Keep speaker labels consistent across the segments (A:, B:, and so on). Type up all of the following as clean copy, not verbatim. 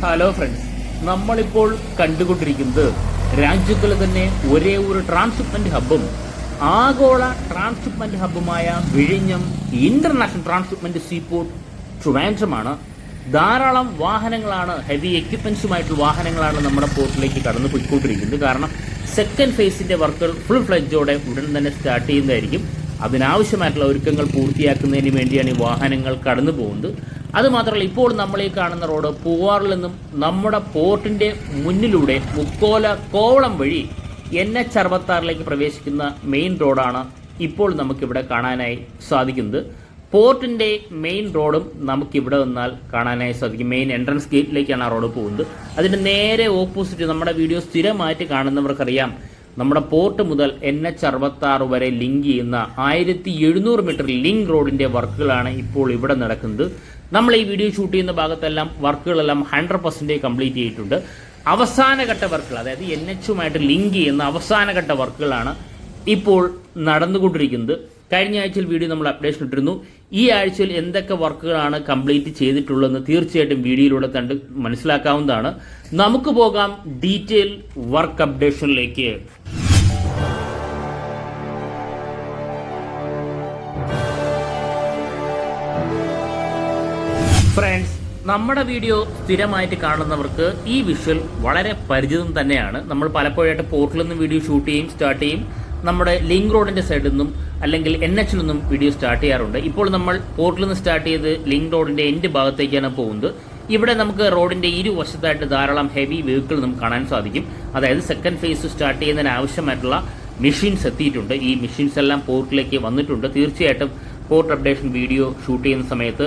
A: Hello friends, നമ്മളിപ്പോൾ കണ്ടുകൊണ്ടിരിക്കുന്നത് രാജ്യത്തിലെ തന്നെ ഒരേ ഒരു ട്രാൻസ്ഷിപ്മെന്റ് ഹബ്ബും ആഗോള ട്രാൻസ്ഷിപ്മെന്റ് ഹബ്ബുമായ വിഴിഞ്ഞം ഇന്റർനാഷണൽ ട്രാൻസ്ഷിപ്മെന്റ് സീപോർട്ട് ട്രിവാൻഡ്രമാണ്. ധാരാളം വാഹനങ്ങളാണ്, ഹെവി എക്യുപ്മെന്റ്സുമായിട്ടുള്ള വാഹനങ്ങളാണ് നമ്മുടെ പോർട്ടിലേക്ക് കടന്നു പോയിക്കൊണ്ടിരിക്കുന്നത്. കാരണം സെക്കൻഡ് ഫേസിന്റെ വർക്കുകൾ ഫുൾ ഫ്ലെഡ്ജോടെ ഉടൻ തന്നെ സ്റ്റാർട്ട് ചെയ്യുന്നതായിരിക്കും. അതിനാവശ്യമായിട്ടുള്ള ഒരുക്കങ്ങൾ പൂർത്തിയാക്കുന്നതിന് വേണ്ടിയാണ് ഈ വാഹനങ്ങൾ കടന്നു പോകുന്നത്. അതുമാത്രമല്ല, ഇപ്പോൾ നമ്മൾ ഈ കാണുന്ന റോഡ് പൂവാറിൽ നിന്നും നമ്മുടെ പോർട്ടിന്റെ മുന്നിലൂടെ മുക്കോല കോവളം വഴി NH66 പ്രവേശിക്കുന്ന മെയിൻ റോഡാണ് ഇപ്പോൾ നമുക്കിവിടെ കാണാനായി സാധിക്കുന്നത്. പോർട്ടിന്റെ മെയിൻ റോഡും നമുക്കിവിടെ വന്നാൽ കാണാനായി സാധിക്കും. മെയിൻ എൻട്രൻസ് ഗേറ്റിലേക്കാണ് ആ റോഡ് പോകുന്നത്. അതിന് നേരെ ഓപ്പോസിറ്റ് നമ്മുടെ വീഡിയോ സ്ഥിരമായിട്ട് കാണുന്നവർക്കറിയാം, നമ്മുടെ പോർട്ട് മുതൽ NH66 വരെ ലിങ്ക് ചെയ്യുന്ന 1700 മീറ്റർ ലിങ്ക് റോഡിന്റെ വർക്കുകളാണ് ഇപ്പോൾ ഇവിടെ നടക്കുന്നത്. നമ്മൾ ഈ വീഡിയോ ഷൂട്ട് ചെയ്യുന്ന ഭാഗത്തെല്ലാം വർക്കുകളെല്ലാം 100% കംപ്ലീറ്റ് ചെയ്തിട്ടുണ്ട്. അവസാനഘട്ട വർക്കുകൾ, അതായത് NH-ഉമായിട്ട് ലിങ്ക് ചെയ്യുന്ന അവസാനഘട്ട വർക്കുകളാണ് ഇപ്പോൾ നടന്നുകൊണ്ടിരിക്കുന്നത്. കഴിഞ്ഞ ആഴ്ചയിൽ വീഡിയോ നമ്മൾ അപ്ഡേഷൻ ഇട്ടിരുന്നു. ഈ ആഴ്ചയിൽ എന്തൊക്കെ വർക്കുകളാണ് കംപ്ലീറ്റ് ചെയ്തിട്ടുള്ളതെന്ന് തീർച്ചയായിട്ടും വീഡിയോയിലൂടെ കണ്ട് മനസ്സിലാക്കാവുന്നതാണ്. നമുക്ക് പോകാം ഡീറ്റെയിൽ വർക്ക് അപ്ഡേഷനിലേക്ക്. ഫ്രണ്ട്സ്, നമ്മുടെ വീഡിയോ സ്ഥിരമായിട്ട് കാണുന്നവർക്ക് ഈ വിഷ്വൽ വളരെ പരിചിതം തന്നെയാണ്. നമ്മൾ പലപ്പോഴായിട്ട് പോർട്ടിൽ നിന്നും വീഡിയോ ഷൂട്ട് ചെയ്യും, സ്റ്റാർട്ട് ചെയ്യും. നമ്മുടെ ലിങ്ക് റോഡിന്റെ സൈഡിൽ നിന്നും അല്ലെങ്കിൽ NH-ൽ നിന്നും വീഡിയോ സ്റ്റാർട്ട് ചെയ്യാറുണ്ട്. ഇപ്പോൾ നമ്മൾ പോർട്ടിൽ നിന്ന് സ്റ്റാർട്ട് ചെയ്ത് ലിങ്ക് റോഡിന്റെ എൻഡ് ഭാഗത്തേക്കാണ് പോകുന്നത്. ഇവിടെ നമുക്ക് റോഡിന്റെ ഇരുവശത്തായിട്ട് ധാരാളം ഹെവി വെഹിക്കിൾ നമുക്ക് കാണാൻ സാധിക്കും. അതായത് സെക്കൻഡ് ഫേസ് സ്റ്റാർട്ട് ചെയ്യുന്നതിന് ആവശ്യമായിട്ടുള്ള മെഷീൻസ് എത്തിയിട്ടുണ്ട്. ഈ മെഷീൻസ് എല്ലാം പോർട്ടിലേക്ക് വന്നിട്ടുണ്ട്. തീർച്ചയായിട്ടും പോർട്ട് അപ്ഡേഷൻ വീഡിയോ ഷൂട്ട് ചെയ്യുന്ന സമയത്ത്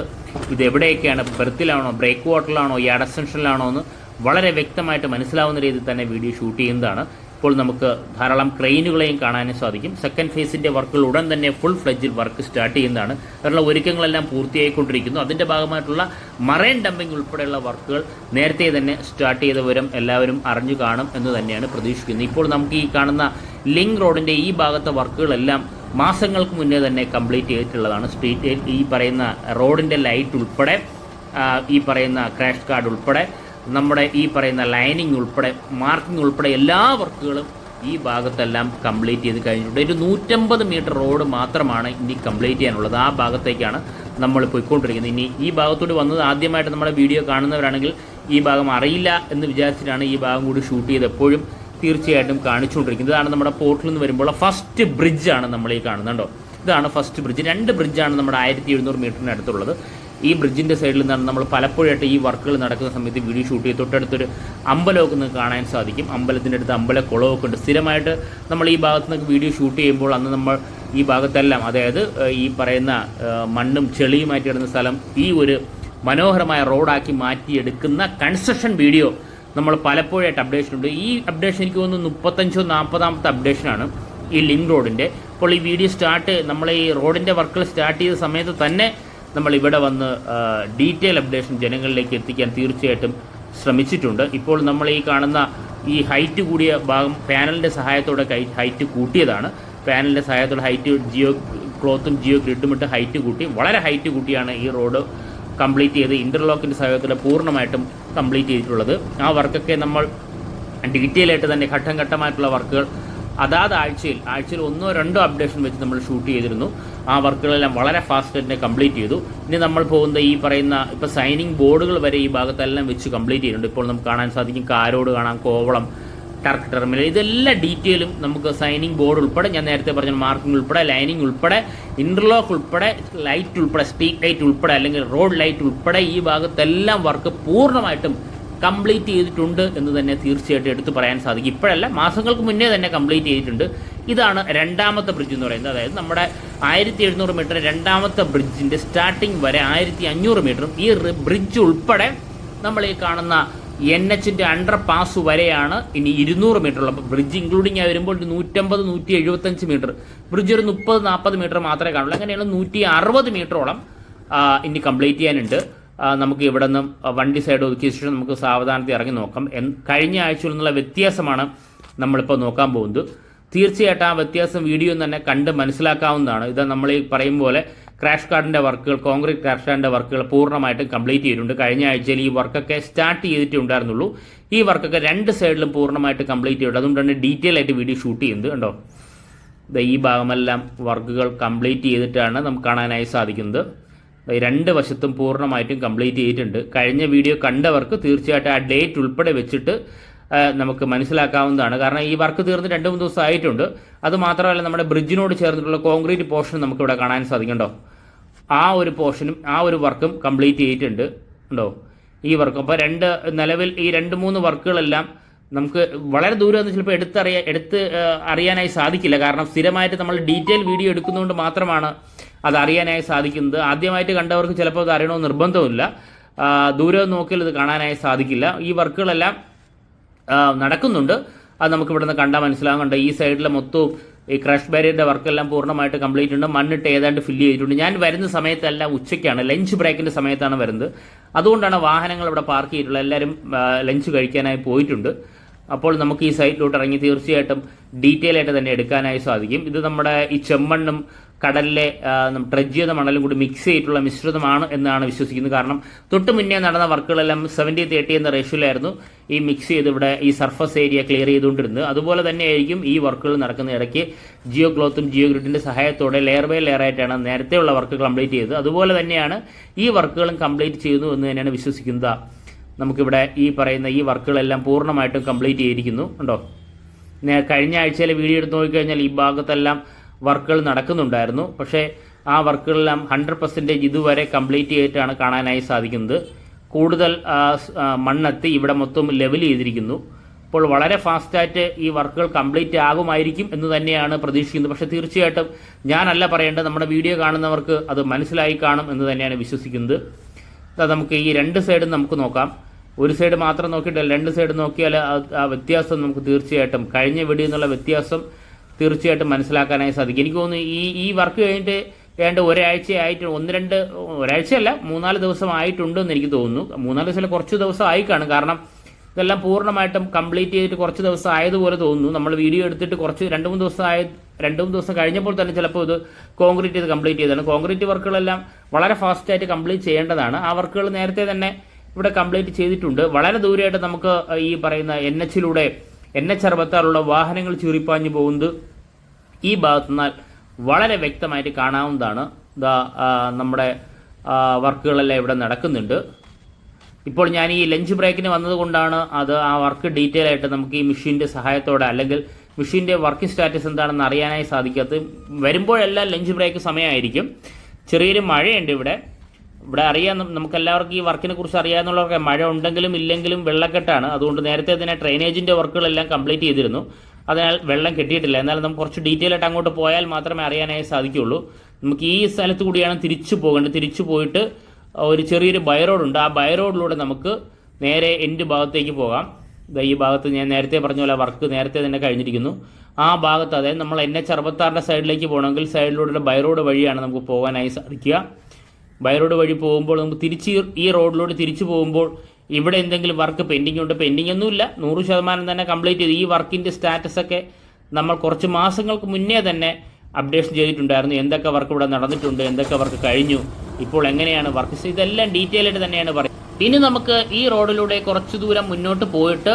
A: ഇത് എവിടെയൊക്കെയാണ്, ബെർത്തിലാണോ, ബ്രേക്ക് വാട്ടറിലാണോ, യാർഡ് എക്സ്റ്റൻഷനിലാണോ എന്ന് വളരെ വ്യക്തമായിട്ട് മനസ്സിലാവുന്ന രീതിയിൽ തന്നെ വീഡിയോ ഷൂട്ട് ചെയ്യുന്നതാണ്. ഇപ്പോൾ നമുക്ക് ധാരാളം ക്രെയിനുകളെയും കാണാനും സാധിക്കും. സെക്കൻഡ് ഫേസിന്റെ വർക്കുകൾ ഉടൻ തന്നെ ഫുൾ ഫ്ലെഡ്ജിൽ വർക്ക് സ്റ്റാർട്ട് ചെയ്യുന്നതാണ്. അതിനുള്ള ഒരുക്കങ്ങളെല്ലാം പൂർത്തിയായിക്കൊണ്ടിരിക്കുന്നു. അതിന്റെ ഭാഗമായിട്ടുള്ള മറൈൻ ഡംപിംഗ് ഉൾപ്പെടെയുള്ള വർക്കുകൾ നേരത്തെ തന്നെ സ്റ്റാർട്ട് ചെയ്ത വിവരം എല്ലാവരും അറിഞ്ഞു കാണും എന്ന് തന്നെയാണ് പ്രതീക്ഷിക്കുന്നത്. ഇപ്പോൾ നമുക്ക് ഈ കാണുന്ന ലിങ്ക് റോഡിന്റെ ഈ ഭാഗത്തെ വർക്കുകളെല്ലാം മാസങ്ങൾക്ക് മുന്നേ തന്നെ കംപ്ലീറ്റ് ചെയ്തിട്ടുള്ളതാണ്. സ്ട്രീറ്റ് ഈ പറയുന്ന റോഡിന്റെ ലൈറ്റ് ഉൾപ്പെടെ, ഈ പറയുന്ന ക്രാഷ് കാർഡ് ഉൾപ്പെടെ, നമ്മുടെ ഈ പറയുന്ന ലൈനിങ് ഉൾപ്പെടെ, മാർക്കിംഗ് ഉൾപ്പെടെ എല്ലാ വർക്കുകളും ഈ ഭാഗത്തെല്ലാം കംപ്ലീറ്റ് ചെയ്ത് കഴിഞ്ഞിട്ടുണ്ട്. ഒരു 150 മീറ്റർ റോഡ് മാത്രമാണ് ഇനി കംപ്ലീറ്റ് ചെയ്യാനുള്ളത്. ആ ഭാഗത്തേക്കാണ് നമ്മൾ പോയിക്കൊണ്ടിരിക്കുന്നത്. ഇനി ഈ ഭാഗത്തോട് വന്നത് ആദ്യമായിട്ട് നമ്മുടെ വീഡിയോ കാണുന്നവരാണെങ്കിൽ ഈ ഭാഗം അറിയില്ല എന്ന് വിചാരിച്ചിട്ടാണ് ഈ ഭാഗം കൂടി ഷൂട്ട് ചെയ്ത് എപ്പോഴും തീർച്ചയായിട്ടും കാണിച്ചുകൊണ്ടിരിക്കുന്നത്. ഇതാണ് നമ്മുടെ പോർട്ടിൽ നിന്ന് വരുമ്പോൾ ഫസ്റ്റ് ബ്രിഡ്ജാണ് നമ്മൾ ഈ കാണുന്നുണ്ടോ. ഇതാണ് ഫസ്റ്റ് ബ്രിഡ്ജ്. 2 ബ്രിഡ്ജാണ് നമ്മുടെ 1700 മീറ്ററിന് അടുത്തുള്ളത്. ഈ ബ്രിഡ്ജിന്റെ സൈഡിൽ നിന്നാണ് നമ്മൾ പലപ്പോഴായിട്ട് ഈ വർക്കുകൾ നടക്കുന്ന സമയത്ത് വീഡിയോ ഷൂട്ട് ചെയ്ത് തൊട്ടടുത്തൊരു അമ്പലമൊക്കെ നിങ്ങൾക്ക് കാണാൻ സാധിക്കും. അമ്പലത്തിൻ്റെ അടുത്ത് അമ്പലക്കുളമൊക്കെ ഉണ്ട്. സ്ഥിരമായിട്ട് നമ്മൾ ഈ ഭാഗത്ത് നിന്ന് വീഡിയോ ഷൂട്ട് ചെയ്യുമ്പോൾ അന്ന് നമ്മൾ ഈ ഭാഗത്തെല്ലാം, അതായത് ഈ പറയുന്ന മണ്ണും ചെളിയുമായിട്ട് കിടന്ന സ്ഥലം ഈ ഒരു മനോഹരമായ റോഡാക്കി മാറ്റിയെടുക്കുന്ന കൺസ്ട്രക്ഷൻ വീഡിയോ നമ്മൾ പലപ്പോഴായിട്ട് അപ്ഡേഷൻ ഉണ്ട്. ഈ അപ്ഡേഷൻ എനിക്ക് തോന്നുന്നു 35-40ാമത്തെ അപ്ഡേഷനാണ് ഈ ലിങ്ക് റോഡിൻ്റെ. അപ്പോൾ ഈ വീഡിയോ നമ്മൾ ഈ റോഡിൻ്റെ വർക്കുകൾ സ്റ്റാർട്ട് ചെയ്ത സമയത്ത് തന്നെ നമ്മൾ ഇവിടെ വന്ന് ഡീറ്റെയിൽ അപ്ഡേഷൻ ജനങ്ങളിലേക്ക് എത്തിക്കാൻ തീർച്ചയായിട്ടും ശ്രമിച്ചിട്ടുണ്ട്. ഇപ്പോൾ നമ്മൾ ഈ കാണുന്ന ഈ ഹൈറ്റ് കൂടിയ ഭാഗം പാനലിൻ്റെ സഹായത്തോടെ ഹൈറ്റ് കൂട്ടിയതാണ്. പാനലിൻ്റെ സഹായത്തോടെ ഹൈറ്റ് ജിയോ ക്ലോത്തും ജിയോ ഗ്രിഡും ഇട്ട് ഹൈറ്റ് കൂട്ടി, വളരെ ഹൈറ്റ് കൂട്ടിയാണ് ഈ റോഡ് കംപ്ലീറ്റ് ചെയ്ത് ഇന്റർലോക്കിൻ്റെ സഹായത്തോടെ പൂർണ്ണമായിട്ടും കംപ്ലീറ്റ് ചെയ്തിട്ടുള്ളത്. ആ വർക്കൊക്കെ നമ്മൾ ഡീറ്റെയിൽ ആയിട്ട് തന്നെ ഘട്ടം ഘട്ടമായിട്ടുള്ള വർക്കുകൾ അതാത് ആഴ്ചയിൽ 1-2 അപ്ഡേഷൻ വെച്ച് നമ്മൾ ഷൂട്ട് ചെയ്തിരുന്നു. ആ വർക്കുകളെല്ലാം വളരെ ഫാസ്റ്റ് തന്നെ കംപ്ലീറ്റ് ചെയ്തു. ഇനി നമ്മൾ പോകുന്ന ഈ പറയുന്ന ഇപ്പോൾ സൈനിങ് ബോർഡുകൾ വരെ ഈ ഭാഗത്തെല്ലാം വെച്ച് കംപ്ലീറ്റ് ചെയ്തിട്ടുണ്ട്. ഇപ്പോൾ നമുക്ക് കാണാൻ സാധിക്കും, കാരോട് കാണാം, കോവളം, ടർക്ക് ടെർമിനൽ, ഇതെല്ലാം ഡീറ്റെയിലും നമുക്ക് സൈനിങ് ബോർഡ് ഉൾപ്പെടെ, ഞാൻ നേരത്തെ പറഞ്ഞ മാർക്കിംഗ് ഉൾപ്പെടെ, ലൈനിങ് ഉൾപ്പെടെ, ഇന്റർലോക്ക് ഉൾപ്പെടെ, ലൈറ്റ് ഉൾപ്പെടെ, സ്ട്രീറ്റ് ലൈറ്റ് ഉൾപ്പെടെ അല്ലെങ്കിൽ റോഡ് ലൈറ്റ് ഉൾപ്പെടെ ഈ ഭാഗത്തെല്ലാം വർക്ക് പൂർണ്ണമായിട്ടും കംപ്ലീറ്റ് ചെയ്തിട്ടുണ്ട് എന്ന് തന്നെ തീർച്ചയായിട്ടും എടുത്തു പറയാൻ സാധിക്കും. ഇപ്പോഴല്ല, മാസങ്ങൾക്ക് മുന്നേ തന്നെ കംപ്ലീറ്റ് ചെയ്തിട്ടുണ്ട്. ഇതാണ് രണ്ടാമത്തെ ബ്രിഡ്ജ് എന്ന് പറയുന്നത്. അതായത് നമ്മുടെ 1700 മീറ്റർ രണ്ടാമത്തെ ബ്രിഡ്ജിന്റെ സ്റ്റാർട്ടിങ് വരെ 1500 മീറ്ററും ഈ ബ്രിഡ്ജ് ഉൾപ്പെടെ നമ്മൾ ഈ കാണുന്ന NH-ന്റെ അണ്ടർ പാസ് വരെയാണ് ഇനി 200 മീറ്റർ ഉള്ള ബ്രിഡ്ജ് ഇൻക്ലൂഡിങ് വരുമ്പോൾ 150-175 മീറ്റർ, ബ്രിഡ്ജ് ഒരു 30-40 മീറ്റർ മാത്രമേ കാണുള്ളൂ. അങ്ങനെയാണ് 160 മീറ്ററോളം ഇനി കംപ്ലീറ്റ് ചെയ്യാനുണ്ട്. നമുക്ക് ഇവിടെ നിന്നും വണ്ടി സൈഡ് ഒതുക്കിയ ശേഷം നമുക്ക് സാവധാനത്തിൽ ഇറങ്ങി നോക്കാം. കഴിഞ്ഞ ആഴ്ചയിൽ നിന്നുള്ള വ്യത്യാസമാണ് നമ്മളിപ്പോൾ നോക്കാൻ പോകുന്നത്. തീർച്ചയായിട്ടും ആ വ്യത്യാസം വീഡിയോ തന്നെ കണ്ട് മനസ്സിലാക്കാവുന്നതാണ്. ഇത് നമ്മൾ ഈ പറയും പോലെ ക്രാഷ് ഗാർഡിൻ്റെ വർക്കുകൾ, കോൺക്രീറ്റ് ക്രാഷ് ഗാർഡിൻ്റെ വർക്കുകൾ പൂർണ്ണമായിട്ടും കംപ്ലീറ്റ് ചെയ്തിട്ടുണ്ട്. കഴിഞ്ഞ ആഴ്ചയിൽ ഈ വർക്കൊക്കെ സ്റ്റാർട്ട് ചെയ്തിട്ടേ ഉണ്ടായിരുന്നുള്ളൂ. ഈ വർക്കൊക്കെ 2 സൈഡിലും പൂർണ്ണമായിട്ട് കംപ്ലീറ്റ് ചെയ്തിട്ടുണ്ട്. അതുകൊണ്ടാണ് ഡീറ്റെയിൽ ആയിട്ട് വീഡിയോ ഷൂട്ട് ചെയ്യുന്നത്. കണ്ടോ, ഈ ഭാഗമെല്ലാം വർക്കുകൾ കംപ്ലീറ്റ് ചെയ്തിട്ടാണ് നമുക്ക് കാണാനായി സാധിക്കുന്നത്. 2 വശത്തും പൂർണ്ണമായിട്ടും കംപ്ലീറ്റ് ചെയ്തിട്ടുണ്ട്. കഴിഞ്ഞ വീഡിയോ കണ്ടവർക്ക് തീർച്ചയായിട്ടും ആ ഡേറ്റ് ഉൾപ്പെടെ വെച്ചിട്ട് നമുക്ക് മനസ്സിലാക്കാവുന്നതാണ്. കാരണം ഈ വർക്ക് തീർന്ന് 2-3 ദിവസം ആയിട്ടുണ്ട്. അതുമാത്രമല്ല, നമ്മുടെ ബ്രിഡ്ജിനോട് ചേർന്നിട്ടുള്ള കോൺക്രീറ്റ് പോർഷൻ നമുക്കിവിടെ കാണാൻ സാധിക്കുന്നുണ്ടോ. ആ ഒരു പോർഷനും ആ ഒരു വർക്കും കംപ്ലീറ്റ് ചെയ്തിട്ടുണ്ട്. ഉണ്ടോ ഈ വർക്ക്. അപ്പോൾ നിലവിൽ ഈ 2-3 വർക്കുകളെല്ലാം നമുക്ക് വളരെ ദൂരം ചിലപ്പോൾ എടുത്ത് അറിയാനായി സാധിക്കില്ല. കാരണം സ്ഥിരമായിട്ട് നമ്മൾ ഡീറ്റെയിൽ വീഡിയോ എടുക്കുന്നതുകൊണ്ട് മാത്രമാണ് അത് അറിയാനായി സാധിക്കുന്നത്. ആദ്യമായിട്ട് കണ്ടവർക്ക് ചിലപ്പോൾ അത് അറിയണമെന്ന് നിർബന്ധമില്ല. ദൂരം നോക്കിയാൽ ഇത് കാണാനായി സാധിക്കില്ല. ഈ വർക്കുകളെല്ലാം നടക്കുന്നുണ്ട്. അത് നമുക്ക് ഇവിടെ നിന്ന് കണ്ടാൽ മനസ്സിലാകുന്നുണ്ട്. ഈ സൈഡിലെ മൊത്തവും ഈ ക്രഷ് ബാരിയറിൻ്റെ വർക്കെല്ലാം പൂർണ്ണമായിട്ട് കംപ്ലീറ്റ് ഉണ്ട്. മണ്ണിട്ട് ഏതാണ്ട് ഫില്ല് ചെയ്തിട്ടുണ്ട്. ഞാൻ വരുന്ന സമയത്തെല്ലാം ഉച്ചയ്ക്കാണ്, ലഞ്ച് ബ്രേക്കിൻ്റെ സമയത്താണ് വരുന്നത്. അതുകൊണ്ടാണ് വാഹനങ്ങൾ ഇവിടെ പാർക്ക് ചെയ്തിട്ടുള്ളത്. എല്ലാവരും ലഞ്ച് കഴിക്കാനായി പോയിട്ടുണ്ട്. അപ്പോൾ നമുക്ക് ഈ സൈറ്റിലോട്ട് ഇറങ്ങി തീർച്ചയായിട്ടും ഡീറ്റെയിൽ ആയിട്ട് തന്നെ എടുക്കാനായി സാധിക്കും. ഇത് നമ്മുടെ ഈ ചെമ്മണ്ണും കടലിലെ ട്രെഡ്ജ് ചെയ്ത മണലും കൂടി മിക്സ് ചെയ്തിട്ടുള്ള മിശ്രിതമാണ് എന്നാണ് വിശ്വസിക്കുന്നത്. കാരണം തൊട്ട് മുന്നേ നടന്ന വർക്കുകളെല്ലാം 70-30 എന്ന റേഷ്യോയിലായിരുന്നു ഈ മിക്സ് ചെയ്ത് ഇവിടെ ഈ സർഫസ് ഏരിയ ക്ലിയർ ചെയ്തുകൊണ്ടിരുന്നത്. അതുപോലെ തന്നെ ആയിരിക്കും ഈ വർക്കുകൾ നടക്കുന്ന. ഇടയ്ക്ക് ജിയോ ക്ലോത്തും ജിയോ ഗ്രിഡിൻ്റെ സഹായത്തോടെ ലെയർ ബൈ ലെയർ ആയിട്ടാണ് നേരത്തെയുള്ള വർക്ക് കംപ്ലീറ്റ് ചെയ്തത്. അതുപോലെ തന്നെയാണ് ഈ വർക്കുകളും കംപ്ലീറ്റ് ചെയ്യുന്നു എന്ന് തന്നെയാണ് വിശ്വസിക്കുന്നത്. നമുക്കിവിടെ ഈ പറയുന്ന ഈ വർക്കുകളെല്ലാം പൂർണ്ണമായിട്ടും കംപ്ലീറ്റ് ചെയ്തിരിക്കുന്നു. ഉണ്ടോ, കഴിഞ്ഞ ആഴ്ചയിലെ വീഡിയോ എടുത്ത് നോക്കിക്കഴിഞ്ഞാൽ ഈ ഭാഗത്തെല്ലാം വർക്കുകൾ നടക്കുന്നുണ്ടായിരുന്നു. പക്ഷേ ആ വർക്കുകളെല്ലാം 100% ഇതുവരെ കംപ്ലീറ്റ് ചെയ്തിട്ടാണ് കാണാനായി സാധിക്കുന്നത്. കൂടുതൽ മണ്ണെത്തി ഇവിടെ മൊത്തം ലെവൽ ചെയ്തിരിക്കുന്നു. അപ്പോൾ വളരെ ഫാസ്റ്റായിട്ട് ഈ വർക്കുകൾ കംപ്ലീറ്റ് ആകുമായിരിക്കും എന്ന് തന്നെയാണ് പ്രതീക്ഷിക്കുന്നത്. പക്ഷേ തീർച്ചയായിട്ടും ഞാനല്ല പറയേണ്ടത്, നമ്മുടെ വീഡിയോ കാണുന്നവർക്ക് അത് മനസ്സിലായി കാണും എന്ന് തന്നെയാണ് വിശ്വസിക്കുന്നത്. നമുക്ക് ഈ 2 സൈഡും നമുക്ക് നോക്കാം. ഒരു സൈഡ് മാത്രം നോക്കിയിട്ടല്ല, 2 സൈഡ് നോക്കിയാൽ ആ വ്യത്യാസം നമുക്ക് തീർച്ചയായിട്ടും കഴിഞ്ഞ വീഡിയോ എന്നുള്ള വ്യത്യാസം തീർച്ചയായിട്ടും മനസ്സിലാക്കാനായി സാധിക്കും. എനിക്ക് തോന്നുന്നു ഈ വർക്ക് കഴിഞ്ഞിട്ട് ഒരാഴ്ചയായിട്ട് ഒരാഴ്ചയല്ല 3-4 ദിവസം ആയിട്ടുണ്ടെന്ന് എനിക്ക് തോന്നുന്നു. 3-4 ദിവസം കുറച്ച് ദിവസം ആയി കാണും. കാരണം ഇതെല്ലാം പൂർണ്ണമായിട്ടും കംപ്ലീറ്റ് ചെയ്തിട്ട് കുറച്ച് ദിവസം ആയതുപോലെ തോന്നുന്നു. നമ്മൾ വീഡിയോ എടുത്തിട്ട് 2-3 ദിവസം കഴിഞ്ഞപ്പോൾ തന്നെ ചിലപ്പോൾ ഇത് കോൺക്രീറ്റ് ചെയ്ത് കംപ്ലീറ്റ് ചെയ്തതാണ്. കോൺക്രീറ്റ് വർക്കുകളെല്ലാം വളരെ ഫാസ്റ്റായിട്ട് കംപ്ലീറ്റ് ചെയ്യേണ്ടതാണ്. ആ വർക്കുകൾ നേരത്തെ തന്നെ ഇവിടെ കംപ്ലീറ്റ് ചെയ്തിട്ടുണ്ട്. വളരെ ദൂരെയായിട്ട് നമുക്ക് ഈ പറയുന്ന NH 66 വാഹനങ്ങൾ ചീറിപ്പാഞ്ഞു പോകുന്നത് ഈ ഭാഗത്തുനിന്നാൽ വളരെ വ്യക്തമായിട്ട് കാണാവുന്നതാണ്. നമ്മുടെ വർക്കുകളെല്ലാം ഇവിടെ നടക്കുന്നുണ്ട്. ഇപ്പോൾ ഞാൻ ഈ ലഞ്ച് ബ്രേക്കിന് വന്നതുകൊണ്ടാണ് ആ വർക്ക് ഡീറ്റെയിൽ ആയിട്ട് നമുക്ക് ഈ മെഷീൻ്റെ സഹായത്തോടെ അല്ലെങ്കിൽ മെഷീൻ്റെ വർക്കിംഗ് സ്റ്റാറ്റസ് എന്താണെന്ന് അറിയാനായി സാധിക്കാത്തത്. വരുമ്പോഴെല്ലാം ലഞ്ച് ബ്രേക്ക് സമയമായിരിക്കും. ചെറിയൊരു മഴയുണ്ട് ഇവിടെ അറിയാം. നമുക്കെല്ലാവർക്കും ഈ വർക്കിനെ കുറിച്ച് അറിയാവുന്നവർക്ക് മഴ ഉണ്ടെങ്കിലും ഇല്ലെങ്കിലും വെള്ളക്കെട്ടാണ്. അതുകൊണ്ട് നേരത്തെ തന്നെ ഡ്രെയിനേജിൻ്റെ വർക്കുകളെല്ലാം കംപ്ലീറ്റ് ചെയ്തിരുന്നു. അതിനാൽ വെള്ളം കെട്ടിയിട്ടില്ല. എന്നാലും നമുക്ക് കുറച്ച് ഡീറ്റെയിൽ ആയിട്ട് അങ്ങോട്ട് പോയാൽ മാത്രമേ അറിയാനായി സാധിക്കുകയുള്ളൂ. നമുക്ക് ഈ സ്ഥലത്ത് കൂടിയാണ് തിരിച്ചു പോകേണ്ടത്. തിരിച്ചു പോയിട്ട് ഒരു ചെറിയൊരു ബൈ റോഡുണ്ട്. ആ ബൈ റോഡിലൂടെ നമുക്ക് നേരെ എൻഡ് ഭാഗത്തേക്ക് പോകാം. ഈ ഭാഗത്ത് ഞാൻ നേരത്തെ പറഞ്ഞ പോലെ വർക്ക് നേരത്തെ തന്നെ കഴിഞ്ഞിരിക്കുന്നു. ആ ഭാഗത്ത് അതായത് നമ്മൾ NH 66 സൈഡിലേക്ക് പോകണമെങ്കിൽ സൈഡിലൂടെ ബൈ റോഡ് വഴിയാണ് നമുക്ക് പോകാനായി സാധിക്കുക. ബൈ റോഡ് വഴി പോകുമ്പോൾ നമുക്ക് തിരിച്ച് ഈ റോഡിലൂടെ തിരിച്ചു പോകുമ്പോൾ ഇവിടെ എന്തെങ്കിലും വർക്ക് പെൻഡിങ് ഒന്നുമില്ല. 100% തന്നെ കംപ്ലീറ്റ് ചെയ്ത് ഈ വർക്കിൻ്റെ സ്റ്റാറ്റസൊക്കെ നമ്മൾ കുറച്ച് മാസങ്ങൾക്ക് മുന്നേ തന്നെ അപ്ഡേഷൻ ചെയ്തിട്ടുണ്ടായിരുന്നു. എന്തൊക്കെ വർക്ക് ഇവിടെ നടന്നിട്ടുണ്ട്, എന്തൊക്കെ വർക്ക് കഴിഞ്ഞു, ഇപ്പോൾ എങ്ങനെയാണ് വർക്ക്, ഇതെല്ലാം ഡീറ്റെയിൽ ആയിട്ട് തന്നെയാണ് പറയുന്നത്. ഇനി നമുക്ക് ഈ റോഡിലൂടെ കുറച്ച് ദൂരം മുന്നോട്ട് പോയിട്ട്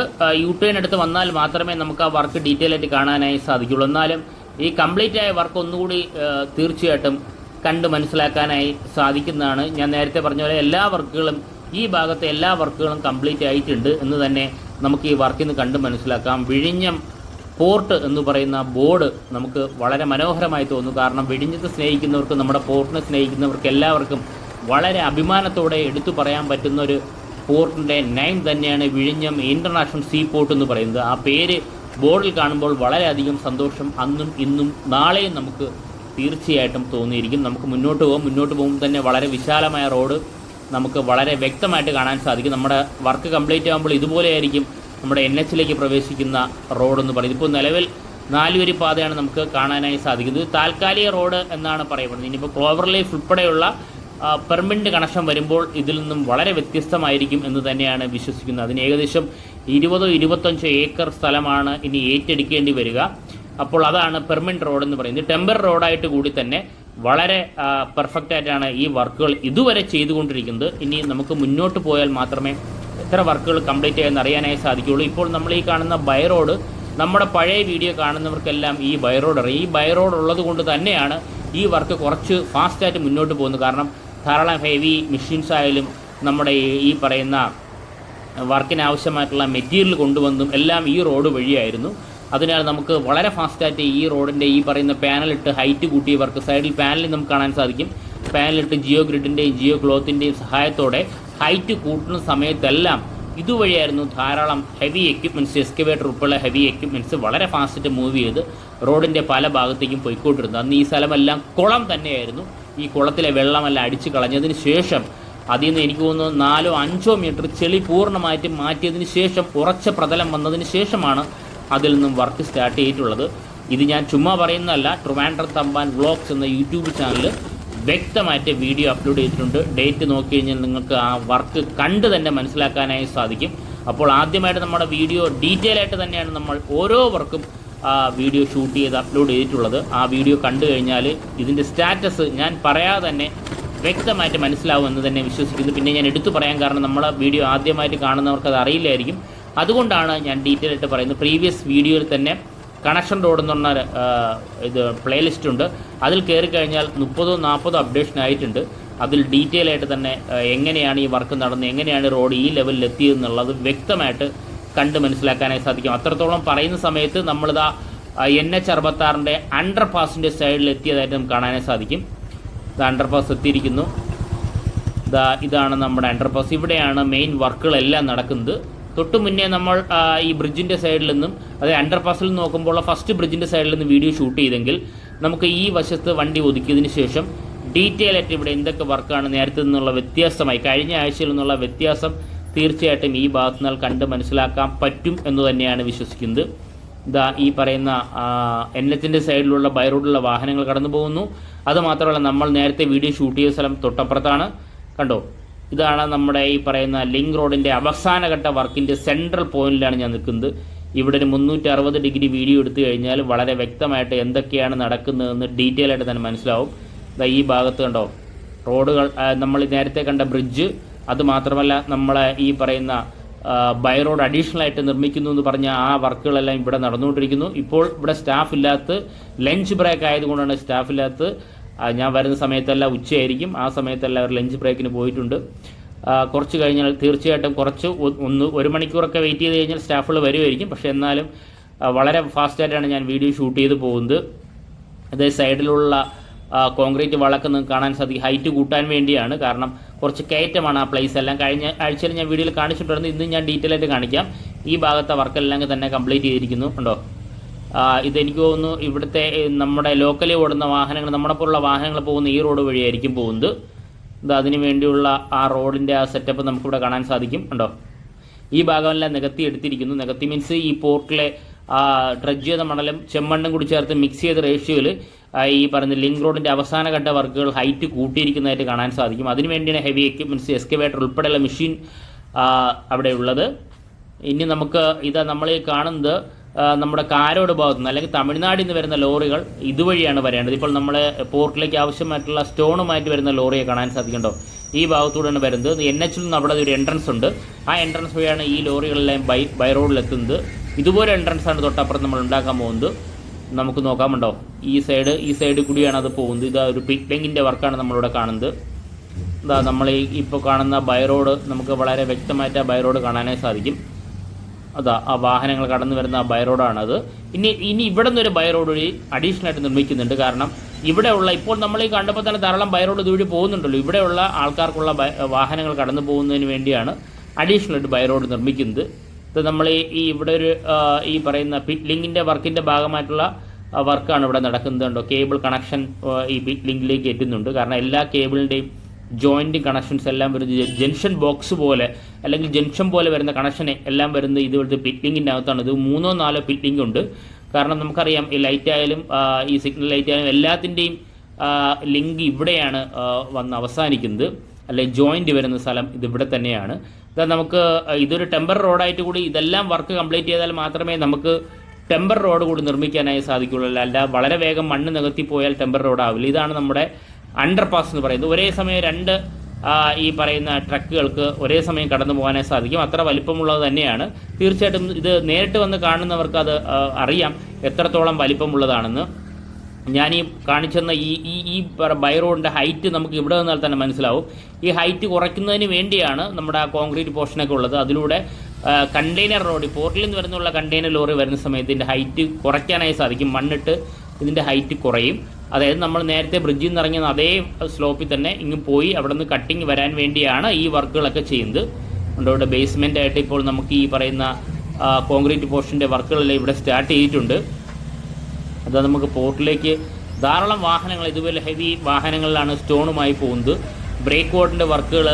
A: U-turn എടുത്ത് വന്നാൽ മാത്രമേ നമുക്ക് ആ വർക്ക് ഡീറ്റെയിൽ ആയിട്ട് കാണാനായി സാധിക്കുള്ളൂ. എന്നാലും ഈ കംപ്ലീറ്റ് ആയ വർക്ക് ഒന്നുകൂടി തീർച്ചയായിട്ടും കണ്ട് മനസ്സിലാക്കാനായി സാധിക്കുന്നതാണ്. ഞാൻ നേരത്തെ പറഞ്ഞ പോലെ ഈ ഭാഗത്തെ എല്ലാ വർക്കുകളും കംപ്ലീറ്റ് ആയിട്ടുണ്ട് എന്ന് തന്നെ നമുക്ക് ഈ വർക്കിൽ നിന്ന് കണ്ട് മനസ്സിലാക്കാം. വിഴിഞ്ഞം പോർട്ട് എന്ന് പറയുന്ന ബോർഡ് നമുക്ക് വളരെ മനോഹരമായി തോന്നുന്നു. കാരണം വിഴിഞ്ഞത്ത് സ്നേഹിക്കുന്നവർക്ക്, നമ്മുടെ പോർട്ടിനെ സ്നേഹിക്കുന്നവർക്ക് എല്ലാവർക്കും വളരെ അഭിമാനത്തോടെ എടുത്തു പറയാൻ പറ്റുന്ന ഒരു പോർട്ടിൻ്റെ നെയിം തന്നെയാണ് വിഴിഞ്ഞം ഇൻ്റർനാഷണൽ സീ പോർട്ട് എന്ന് പറയുന്നത്. ആ പേര് ബോർഡിൽ കാണുമ്പോൾ വളരെയധികം സന്തോഷം അന്നും ഇന്നും നാളെയും നമുക്ക് തീർച്ചയായിട്ടും തോന്നിയിരിക്കും. നമുക്ക് മുന്നോട്ട് പോകുമ്പോൾ തന്നെ വളരെ വിശാലമായ റോഡ് നമുക്ക് വളരെ വ്യക്തമായിട്ട് കാണാൻ സാധിക്കും. നമ്മുടെ വർക്ക് കംപ്ലീറ്റ് ആകുമ്പോൾ ഇതുപോലെയായിരിക്കും നമ്മുടെ NH പ്രവേശിക്കുന്ന റോഡെന്ന് പറയുന്നത്. ഇപ്പോൾ നിലവിൽ 4 വരി പാതയാണ് നമുക്ക് കാണാനായി സാധിക്കുന്നത്. താൽക്കാലിക റോഡ് എന്നാണ് പറയപ്പെടുന്നത്. ഇനിയിപ്പോൾ ക്ലോവർ ലീഫ് ഉൾപ്പെടെയുള്ള പെർമനന്റ് കണക്ഷൻ വരുമ്പോൾ ഇതിൽ നിന്നും വളരെ വ്യത്യസ്തമായിരിക്കും എന്ന് തന്നെയാണ് വിശ്വസിക്കുന്നത്. അതിന് ഏകദേശം 20-25 ഏക്കർ സ്ഥലമാണ് ഇനി ഏറ്റെടുക്കേണ്ടി വരിക. അപ്പോൾ അതാണ് പെർമനന്റ് റോഡ് എന്ന് പറയുന്നത്. ടെമ്പററി റോഡായിട്ട് കൂടി തന്നെ വളരെ പെർഫെക്റ്റ് ആയിട്ടാണ് ഈ വർക്കുകൾ ഇതുവരെ ചെയ്തുകൊണ്ടിരിക്കുന്നത്. ഇനി നമുക്ക് മുന്നോട്ട് പോയാൽ മാത്രമേ എത്ര വർക്കുകൾ കംപ്ലീറ്റ് ചെയ്യാൻ അറിയാനായി സാധിക്കുകയുള്ളൂ. ഇപ്പോൾ നമ്മൾ ഈ കാണുന്ന ബൈ റോഡ്, നമ്മുടെ പഴയ വീഡിയോ കാണുന്നവർക്കെല്ലാം ഈ ബൈ റോഡ് അറിയാം. ഈ ബൈ റോഡ് ഉള്ളത് കൊണ്ട് തന്നെയാണ് ഈ വർക്ക് കുറച്ച് ഫാസ്റ്റായിട്ട് മുന്നോട്ട് പോകുന്നത്. കാരണം ധാരാളം ഹെവി മെഷീൻസ് ആയാലും നമ്മുടെ ഈ പറയുന്ന വർക്കിന് ആവശ്യമായിട്ടുള്ള മെറ്റീരിയൽ കൊണ്ടുവന്നും എല്ലാം ഈ റോഡ് വഴിയായിരുന്നു. അതിനാൽ നമുക്ക് വളരെ ഫാസ്റ്റായിട്ട് ഈ റോഡിൻ്റെ ഈ പറയുന്ന പാനലിട്ട് ഹൈറ്റ് കൂട്ടിയ വർക്ക് സൈഡിൽ പാനലിൽ നമുക്ക് കാണാൻ സാധിക്കും. പാനലിട്ട് ജിയോ ഗ്രിഡിൻ്റെയും ജിയോ ക്ലോത്തിൻ്റെയും സഹായത്തോടെ ഹൈറ്റ് കൂട്ടുന്ന സമയത്തെല്ലാം ഇതുവഴിയായിരുന്നു ധാരാളം ഹെവി എക്യുപ്മെൻറ്റ്സ്, എക്സ്കവേറ്റർ ഉൾപ്പെടെ ഹെവി എക്യുപ്മെൻറ്റ്സ് വളരെ ഫാസ്റ്റായിട്ട് മൂവ് ചെയ്ത് റോഡിൻ്റെ പല ഭാഗത്തേക്കും പോയിക്കൊണ്ടിരുന്നത്. അന്ന് ഈ സ്ഥലമെല്ലാം കുളം തന്നെയായിരുന്നു. ഈ കുളത്തിലെ വെള്ളമെല്ലാം അടിച്ചു കളഞ്ഞതിന് ശേഷം അതിൽ നിന്ന് എനിക്ക് തോന്നുന്നു 4-5 മീറ്റർ ചെളി പൂർണ്ണമായിട്ട് മാറ്റിയതിന് ശേഷം ഉറച്ച പ്രതലം വന്നതിന് ശേഷമാണ് അതിൽ നിന്നും വർക്ക് സ്റ്റാർട്ട് ചെയ്തിട്ടുള്ളത്. ഇത് ഞാൻ ചുമ്മാ പറയുന്നതല്ല. ട്രിവാൻഡ്രം തമ്പാൻ വ്ളോഗ്സ് എന്ന യൂട്യൂബ് ചാനൽ വ്യക്തമായിട്ട് വീഡിയോ അപ്ലോഡ് ചെയ്തിട്ടുണ്ട്. ഡേറ്റ് നോക്കി കഴിഞ്ഞാൽ നിങ്ങൾക്ക് ആ വർക്ക് കണ്ട് തന്നെ മനസ്സിലാക്കാനായി സാധിക്കും. അപ്പോൾ ആദ്യമായിട്ട് നമ്മുടെ വീഡിയോ ഡീറ്റെയിൽ ആയിട്ട് തന്നെയാണ് നമ്മൾ ഓരോ വർക്കും വീഡിയോ ഷൂട്ട് ചെയ്ത് അപ്ലോഡ് ചെയ്തിട്ടുള്ളത്. ആ വീഡിയോ കണ്ടു കഴിഞ്ഞാൽ ഇതിൻ്റെ സ്റ്റാറ്റസ് ഞാൻ പറയാതെ തന്നെ വ്യക്തമായിട്ട് മനസ്സിലാവുമെന്ന് തന്നെ വിശ്വസിക്കുന്നു. പിന്നെ ഞാൻ എടുത്തു പറയാൻ കാരണം നമ്മളെ വീഡിയോ ആദ്യമായിട്ട് കാണുന്നവർക്ക് അത് അറിയില്ലായിരിക്കും. അതുകൊണ്ടാണ് ഞാൻ ഡീറ്റെയിൽ ആയിട്ട് പറയുന്നത്. പ്രീവിയസ് വീഡിയോയിൽ തന്നെ കണക്ഷൻ റോഡ് എന്ന് പറഞ്ഞ ഇത് പ്ലേലിസ്റ്റ് ഉണ്ട്. അതിൽ കയറി കഴിഞ്ഞാൽ 30-40 അപ്ഡേഷൻ ആയിട്ടുണ്ട്. അതിൽ ഡീറ്റെയിൽ ആയിട്ട് തന്നെ എങ്ങനെയാണ് ഈ വർക്ക് നടന്നത്, എങ്ങനെയാണ് റോഡ് ഈ ലെവലിൽ എത്തിയതെന്നുള്ളത് വ്യക്തമായിട്ട് കണ്ട് മനസ്സിലാക്കാനായി സാധിക്കും. അത്രത്തോളം പറയുന്ന സമയത്ത് നമ്മളിതാ NH66 അണ്ടർ പാസിൻ്റെ സൈഡിൽ എത്തിയതായിട്ട് നമുക്ക് കാണാനായി സാധിക്കും. ഇത് അണ്ടർ പാസ് എത്തിയിരിക്കുന്നു. ഇതാണ് നമ്മുടെ അണ്ടർ പാസ്. ഇവിടെയാണ് മെയിൻ വർക്കുകളെല്ലാം നടക്കുന്നത്. തൊട്ട് മുന്നേ നമ്മൾ ഈ ബ്രിഡ്ജിൻ്റെ സൈഡിൽ നിന്നും, അതായത് അണ്ടർ പാസിൽ നോക്കുമ്പോൾ ഫസ്റ്റ് ബ്രിഡ്ജിൻ്റെ സൈഡിൽ നിന്ന് വീഡിയോ ഷൂട്ട് ചെയ്തെങ്കിൽ നമുക്ക് ഈ വശത്ത് വണ്ടി ഒതുക്കിയതിന് ശേഷം ഡീറ്റെയിൽ ആയിട്ട് ഇവിടെ എന്തൊക്കെ വർക്കാണ് നേരത്തെ നിന്നുള്ള വ്യത്യാസമായി, കഴിഞ്ഞ ആഴ്ചയിൽ നിന്നുള്ള വ്യത്യാസം തീർച്ചയായിട്ടും ഈ ഭാഗത്തു നിന്ന് കണ്ട് മനസ്സിലാക്കാൻ പറ്റും എന്ന് തന്നെയാണ് വിശ്വസിക്കുന്നത്. ഈ പറയുന്ന NH സൈഡിലുള്ള ബൈ റോഡിലുള്ള വാഹനങ്ങൾ കടന്നു പോകുന്നു. അതുമാത്രമല്ല നമ്മൾ നേരത്തെ വീഡിയോ ഷൂട്ട് ചെയ്ത സ്ഥലം തൊട്ടപ്പുറത്താണ്. കണ്ടോ, ഇതാണ് നമ്മുടെ ഈ പറയുന്ന ലിങ്ക് റോഡിൻ്റെ അവസാനഘട്ട വർക്കിൻ്റെ സെൻട്രൽ പോയിന്റിലാണ് ഞാൻ നിൽക്കുന്നത്. ഇവിടെ ഒരു 360 ഡിഗ്രി വീഡിയോ എടുത്തു കഴിഞ്ഞാൽ വളരെ വ്യക്തമായിട്ട് എന്തൊക്കെയാണ് നടക്കുന്നതെന്ന് ഡീറ്റെയിൽ ആയിട്ട് തന്നെ മനസ്സിലാവും. ഈ ഭാഗത്ത് കണ്ടോ റോഡുകൾ, നമ്മൾ നേരത്തെ കണ്ട ബ്രിഡ്ജ്, അതുമാത്രമല്ല നമ്മളെ ഈ പറയുന്ന ബൈ റോഡ് അഡീഷണൽ ആയിട്ട് നിർമ്മിക്കുന്നു എന്ന് പറഞ്ഞ ആ വർക്കുകളെല്ലാം ഇവിടെ നടന്നുകൊണ്ടിരിക്കുന്നു. ഇപ്പോൾ ഇവിടെ സ്റ്റാഫ് ഇല്ലാത്ത, ലഞ്ച് ബ്രേക്ക് ആയതുകൊണ്ടാണ് സ്റ്റാഫ് ഇല്ലാത്ത. ഞാൻ വരുന്ന സമയത്തെല്ലാം ഉച്ചയായിരിക്കും. ആ സമയത്തെല്ലാം അവർ ലഞ്ച് ബ്രേക്കിന് പോയിട്ടുണ്ട്. കുറച്ച് കഴിഞ്ഞാൽ തീർച്ചയായിട്ടും കുറച്ച് 1 മണിക്കൂറൊക്കെ വെയിറ്റ് ചെയ്ത് കഴിഞ്ഞാൽ സ്റ്റാഫുകൾ വരുമായിരിക്കും. പക്ഷേ എന്നാലും വളരെ ഫാസ്റ്റായിട്ടാണ് ഞാൻ വീഡിയോ ഷൂട്ട് ചെയ്ത് പോകുന്നത്. അതേ സൈഡിലുള്ള കോൺക്രീറ്റ് വളക്ക് നിങ്ങൾക്ക് കാണാൻ സാധിക്കും. ഹൈറ്റ് കൂട്ടാൻ വേണ്ടിയാണ്. കാരണം കുറച്ച് കയറ്റമാണ് ആ പ്ലേസ് എല്ലാം. കഴിഞ്ഞ ആഴ്ചയിൽ ഞാൻ വീഡിയോയിൽ കാണിച്ചിട്ടുണ്ടായിരുന്നു. ഇന്ന് ഞാൻ ഡീറ്റെയിൽ ആയിട്ട് കാണിക്കാം. ഈ ഭാഗത്തെ വർക്കെല്ലാം തന്നെ കംപ്ലീറ്റ് ചെയ്തിരിക്കുന്നു. ഉണ്ടോ, ഇതെനിക്ക് തോന്നുന്നു ഇവിടുത്തെ നമ്മുടെ ലോക്കലി ഓടുന്ന വാഹനങ്ങൾ, നമ്മുടെ പോലുള്ള വാഹനങ്ങൾ പോകുന്ന ഈ റോഡ് വഴിയായിരിക്കും പോകുന്നത്. അതിന് വേണ്ടിയുള്ള ആ റോഡിൻ്റെ ആ സെറ്റപ്പ് നമുക്കിവിടെ കാണാൻ സാധിക്കും. ഉണ്ടോ, ഈ ഭാഗമെല്ലാം നികത്തി എടുത്തിരിക്കുന്നു. നികത്തി മീൻസ് ഈ പോർട്ടിലെ ഡ്രഡ്ജ് ചെയ്ത മണലും ചെമ്മണ്ണും കൂടി ചേർത്ത് മിക്സ് ചെയ്ത റേഷ്യോയിൽ ഈ പറയുന്ന ലിങ്ക് റോഡിൻ്റെ അവസാനഘട്ട വർക്കുകൾ ഹൈറ്റ് കൂട്ടിയിരിക്കുന്നതായിട്ട് കാണാൻ സാധിക്കും. അതിനുവേണ്ടിയാണ് ഹെവി എക്യുപ്മെൻറ്റ്സ്, എക്സ്കവേറ്റർ ഉൾപ്പെടെയുള്ള മെഷീൻ അവിടെ ഉള്ളത്. ഇനി നമുക്ക് നമ്മൾ ഈ കാണുന്നത് നമ്മുടെ കാരോട് ഭാഗത്തു നിന്ന് അല്ലെങ്കിൽ തമിഴ്നാട്ടിൽ നിന്ന് വരുന്ന ലോറികൾ ഇതുവഴിയാണ് വരേണ്ടത്. ഇപ്പോൾ നമ്മൾ പോർട്ടിലേക്ക് ആവശ്യമായിട്ടുള്ള സ്റ്റോണുമായിട്ട് വരുന്ന ലോറിയെ കാണാൻ സാധിക്കുന്നുണ്ടോ, ഈ ഭാഗത്തൂടെയാണ് വരുന്നത്. NH നിന്ന് അവിടെ ഒരു എൻട്രൻസ് ഉണ്ട്. ആ എൻട്രൻസ് വഴിയാണ് ഈ ലോറികളെല്ലാം ബൈ റോഡിലെത്തുന്നത്. ഇതുപോലെ എൻട്രൻസ് ആണ് തൊട്ടപ്പുറത്ത് നമ്മൾ ഉണ്ടാക്കാൻ പോകുന്നത്. നമുക്ക് നോക്കാമുണ്ടോ, ഈ സൈഡ് കൂടിയാണ് അത് പോകുന്നത്. ഇതാ ഒരു പിക്ലിങ്ങിൻ്റെ വർക്കാണ് നമ്മളിവിടെ കാണുന്നത്. നമ്മൾ ഇപ്പോൾ കാണുന്ന ബൈ റോഡ് നമുക്ക് വളരെ വ്യക്തമായിട്ട് ആ ബൈ റോഡ് കാണാനായി സാധിക്കും. ആ വാഹനങ്ങൾ കടന്നു വരുന്ന ആ ബൈ റോഡാണത്. ഇനി ഇവിടെ നിന്നൊരു ബൈ റോഡ് വഴി അഡീഷണൽ ആയിട്ട് നിർമ്മിക്കുന്നുണ്ട്. കാരണം ഇവിടെയുള്ള, ഇപ്പോൾ നമ്മൾ ഈ കണ്ടപ്പോൾ തന്നെ ധാരാളം ബൈ റോഡ് ഇതുവഴി പോകുന്നുണ്ടല്ലോ. ഇവിടെയുള്ള ആൾക്കാർക്കുള്ള വാഹനങ്ങൾ കടന്നു പോകുന്നതിന് വേണ്ടിയാണ് അഡീഷണൽ ആയിട്ട് ബൈ റോഡ് നിർമ്മിക്കുന്നത്. നമ്മൾ ഈ ഇവിടെ ഒരു ഈ പറയുന്ന പിറ്റ് ലിങ്കിൻ്റെ വർക്കിൻ്റെ ഭാഗമായിട്ടുള്ള വർക്കാണ് ഇവിടെ നടക്കുന്നത്. കണ്ടോ, കേബിൾ കണക്ഷൻ ഈ പിറ്റ് ലിങ്കിലേക്ക് എത്തുന്നുണ്ട്. കാരണം എല്ലാ കേബിളിൻ്റെയും ജോയിൻറ്റ് കണക്ഷൻസ് എല്ലാം വരുന്നത് ജംഗ്ഷൻ ബോക്സ് പോലെ അല്ലെങ്കിൽ ജംഗ്ഷൻ പോലെ വരുന്ന കണക്ഷൻ എല്ലാം വരുന്നത് ഇതുപോലത്തെ പിറ്റ്ലിങ്ങിൻ്റെ അകത്താണ്. ഇത് 3-4 പിറ്റ്ലിംഗ് ഉണ്ട്. കാരണം നമുക്കറിയാം ഈ ലൈറ്റ് ആയാലും ഈ സിഗ്നൽ ലൈറ്റ് ആയാലും എല്ലാത്തിൻ്റെയും ലിങ്ക് ഇവിടെയാണ് വന്ന് അവസാനിക്കുന്നത്. അല്ലെങ്കിൽ ജോയിൻറ്റ് വരുന്ന സ്ഥലം ഇതിവിടെ തന്നെയാണ്. നമുക്ക് ഇതൊരു ടെമ്പർ റോഡായിട്ട് കൂടി ഇതെല്ലാം വർക്ക് കംപ്ലീറ്റ് ചെയ്താൽ മാത്രമേ നമുക്ക് ടെമ്പർ റോഡ് കൂടി നിർമ്മിക്കാനായി സാധിക്കുള്ളൂ. അല്ല വളരെ വേഗം മണ്ണ് നികത്തി പോയാൽ ടെമ്പർ റോഡ് ആവില്ല. ഇതാണ് നമ്മുടെ അണ്ടർപാസ് എന്ന് പറയുന്നത്. ഒരേ സമയം രണ്ട് ഈ പറയുന്ന ട്രക്കുകൾക്ക് ഒരേ സമയം കടന്നു പോകാനായി സാധിക്കും. അത്ര വലിപ്പമുള്ളത് തന്നെയാണ്. തീർച്ചയായിട്ടും ഇത് നേരിട്ട് വന്ന് കാണുന്നവർക്ക് അത് അറിയാം എത്രത്തോളം വലിപ്പമുള്ളതാണെന്ന്. ഞാൻ ഈ കാണിച്ചെന്ന ഈ ബൈ റോഡിൻ്റെ ഹൈറ്റ് നമുക്ക് ഇവിടെ നിന്നാൽ തന്നെ മനസ്സിലാവും. ഈ ഹൈറ്റ് കുറയ്ക്കുന്നതിന് വേണ്ടിയാണ് നമ്മുടെ ആ കോൺക്രീറ്റ് പോർഷനൊക്കെ ഉള്ളത്. അതിലൂടെ കണ്ടെയ്നർ റോഡ്, പോർട്ടിൽ നിന്ന് വരുന്നുള്ള കണ്ടെയ്നർ ലോറി വരുന്ന സമയത്ത് ഇതിൻ്റെ ഹൈറ്റ് കുറയ്ക്കാനായി സാധിക്കും. മണ്ണിട്ട് ഇതിൻ്റെ ഹൈറ്റ് കുറയും. അതായത് നമ്മൾ നേരത്തെ ബ്രിഡ്ജിൽ നിന്ന് ഇറങ്ങിയ അതേ സ്ലോപ്പിൽ തന്നെ ഇങ്ങ് പോയി അവിടെ നിന്ന് കട്ടിങ് വരാൻ വേണ്ടിയാണ് ഈ വർക്കുകളൊക്കെ ചെയ്യുന്നത്. അതുകൊണ്ട് ബേസ്മെൻ്റ് ആയിട്ട് ഇപ്പോൾ നമുക്ക് ഈ പറയുന്ന കോൺക്രീറ്റ് പോർഷൻ്റെ വർക്കുകളെല്ലാം ഇവിടെ സ്റ്റാർട്ട് ചെയ്തിട്ടുണ്ട്. അത് നമുക്ക് പോർട്ടിലേക്ക് ധാരാളം വാഹനങ്ങൾ, ഇതുപോലെ ഹെവി വാഹനങ്ങളിലാണ് സ്റ്റോണുമായി പോകുന്നത്. ബ്രേക്ക് വാട്ടറിൻ്റെ വർക്കുകൾ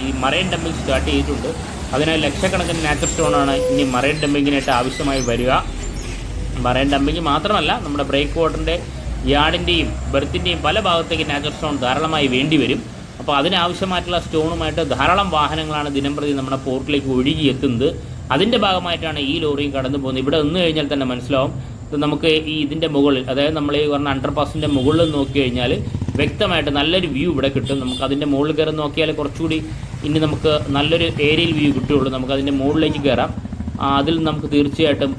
A: ഈ മറൈൻ ഡംപിങ് സ്റ്റാർട്ട് ചെയ്തിട്ടുണ്ട്. അതിനാൽ ലക്ഷക്കണക്കിന് നാച്ചുറൽ സ്റ്റോണാണ് ഇനി മറൈൻ ഡംപിങ്ങിനായിട്ട് ആവശ്യമായി വരിക. മറൈൻ ഡംപിങ് മാത്രമല്ല, നമ്മുടെ ബ്രേക്ക് വാട്ടറിൻ്റെ യാർഡിൻ്റെയും ബെർത്തിൻ്റെയും പല ഭാഗത്തേക്ക് നാച്ചുറൽ സ്റ്റോൺ ധാരാളമായി വേണ്ടി വരും. അപ്പോൾ അതിനാവശ്യമായിട്ടുള്ള സ്റ്റോണുമായിട്ട് ധാരാളം വാഹനങ്ങളാണ് ദിനംപ്രതി നമ്മുടെ പോർട്ടിലേക്ക് ഒഴുകി എത്തുന്നത്. അതിൻ്റെ ഭാഗമായിട്ടാണ് ഈ ലോറിയും കടന്നു പോകുന്നത്. ഇവിടെ നിന്ന് കഴിഞ്ഞാൽ തന്നെ മനസ്സിലാവും. നമുക്ക് ഈ ഇതിൻ്റെ മുകളിൽ, അതായത് നമ്മൾ ഈ പറഞ്ഞ അണ്ടർപാസിൻ്റെ മുകളിൽ നോക്കി കഴിഞ്ഞാൽ വ്യക്തമായിട്ട് നല്ലൊരു വ്യൂ ഇവിടെ കിട്ടും. നമുക്ക് അതിൻ്റെ മുകളിൽ കയറി നോക്കിയാൽ കുറച്ചുകൂടി ഇനി നമുക്ക് നല്ലൊരു ഏരിയൽ വ്യൂ കിട്ടുകയുള്ളൂ. നമുക്ക് അതിൻ്റെ മുകളിലേക്ക് കയറാം. അതിൽ നമുക്ക് തീർച്ചയായിട്ടും